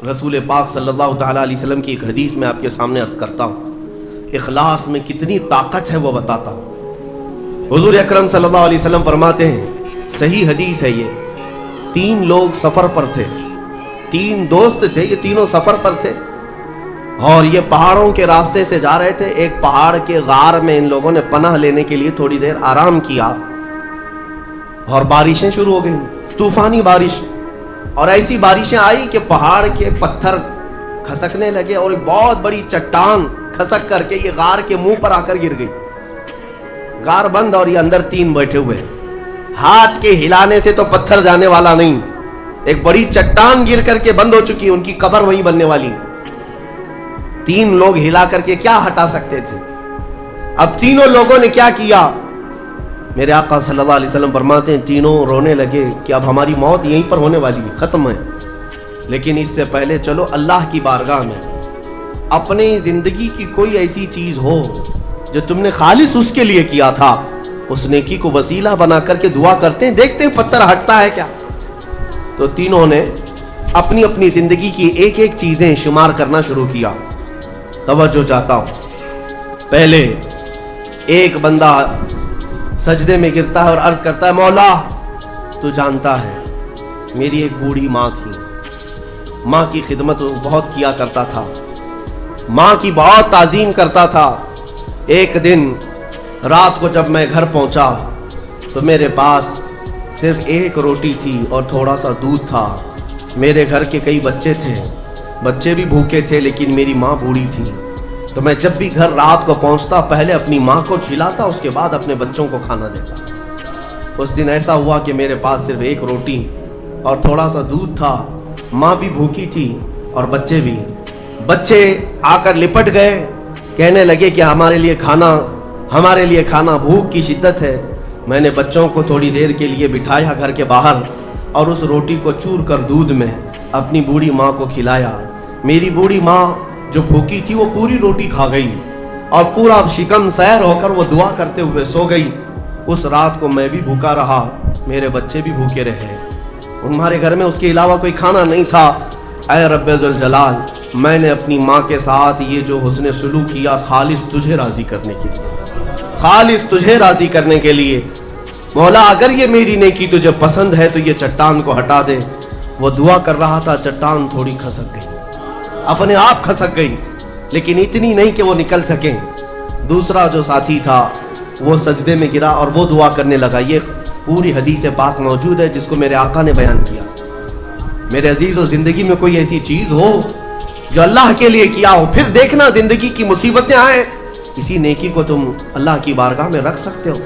رسول پاک صلی اللہ تعالیٰ علیہ وسلم کی ایک حدیث میں آپ کے سامنے عرض کرتا ہوں، اخلاص میں کتنی طاقت ہے وہ بتاتا ہوں۔ حضور اکرم صلی اللہ علیہ وسلم فرماتے ہیں، صحیح حدیث ہے یہ، 3 لوگ سفر پر تھے، 3 دوست تھے، یہ تینوں سفر پر تھے اور یہ پہاڑوں کے راستے سے جا رہے تھے۔ ایک پہاڑ کے غار میں ان لوگوں نے پناہ لینے کے لیے تھوڑی دیر آرام کیا اور بارشیں شروع ہو گئیں، طوفانی بارش، اور ایسی بارشیں آئی کہ پہاڑ کے پتھر کھسکنے لگے اور ایک بہت بڑی چٹان کھسک کر کے یہ غار کے منہ پر آ کر گر گئی۔ غار بند اور یہ اندر 3 بیٹھے ہوئے ہیں، ہاتھ کے ہلانے سے تو پتھر جانے والا نہیں، ایک بڑی چٹان گر کر کے بند ہو چکی، ان کی قبر وہیں بننے والی۔ 3 لوگ ہلا کر کے کیا ہٹا سکتے تھے؟ اب تینوں لوگوں نے کیا کیا؟ میرے آقا صلی اللہ علیہ وسلم فرماتے ہیں تینوں رونے لگے کہ اب ہماری موت یہیں پر ہونے والی ہے، ختم ہے، لیکن اس سے پہلے چلو اللہ کی بارگاہ میں اپنی زندگی کی کوئی ایسی چیز ہو جو تم نے خالص اس کے لیے کیا تھا، اس نیکی کو وسیلہ بنا کر کے دعا کرتے ہیں، دیکھتے ہیں پتھر ہٹتا ہے کیا۔ تو تینوں نے اپنی اپنی زندگی کی ایک ایک چیزیں شمار کرنا شروع کیا۔ توجہ چاہتا ہوں، پہلے ایک بندہ سجدے میں گرتا ہے اور عرض کرتا ہے، مولا تو جانتا ہے میری ایک بوڑھی ماں تھی، ماں کی خدمت بہت کیا کرتا تھا، ماں کی بہت تعظیم کرتا تھا۔ ایک دن رات کو جب میں گھر پہنچا تو میرے پاس صرف 1 روٹی تھی اور تھوڑا سا دودھ تھا۔ میرے گھر کے کئی بچے تھے، بچے بھی بھوکے تھے، لیکن میری ماں بوڑھی تھی، تو میں جب بھی گھر رات کو پہنچتا پہلے اپنی ماں کو کھلاتا، اس کے بعد اپنے بچوں کو کھانا دیتا۔ اس دن ایسا ہوا کہ میرے پاس صرف 1 روٹی اور تھوڑا سا دودھ تھا، ماں بھی بھوکی تھی اور بچے بھی۔ بچے آ کر لپٹ گئے، کہنے لگے کہ ہمارے لیے کھانا، بھوک کی شدت ہے۔ میں نے بچوں کو تھوڑی دیر کے لیے بٹھایا گھر کے باہر اور اس روٹی کو چور کر دودھ میں اپنی بوڑھی ماں کو کھلایا۔ میری بوڑھی ماں جو بھوکی تھی وہ پوری روٹی کھا گئی اور پورا شکم سیر ہو کر وہ دعا کرتے ہوئے سو گئی۔ اس رات کو میں بھی بھوکا رہا، میرے بچے بھی بھوکے رہے، ہمارے گھر میں اس کے علاوہ کوئی کھانا نہیں تھا۔ اے رب ذوالجلال، میں نے اپنی ماں کے ساتھ یہ جو حسن سلوک کیا خالص تجھے راضی کرنے کے لیے، خالص تجھے راضی کرنے کے لیے۔ مولا اگر یہ میری نیکی تجھے پسند ہے تو یہ چٹان کو ہٹا دے۔ وہ دعا کر رہا تھا، چٹان تھوڑی کھسک گئی، اپنے آپ کھسک گئی، لیکن اتنی نہیں کہ وہ نکل سکیں۔ دوسرا جو ساتھی تھا وہ سجدے میں گرا اور وہ دعا کرنے لگا۔ یہ پوری حدیث پاک موجود ہے جس کو میرے آقا نے بیان کیا۔ میرے عزیزو، زندگی میں کوئی ایسی چیز ہو جو اللہ کے لیے کیا ہو، پھر دیکھنا زندگی کی مصیبتیں آئیں، اسی نیکی کو تم اللہ کی بارگاہ میں رکھ سکتے ہو۔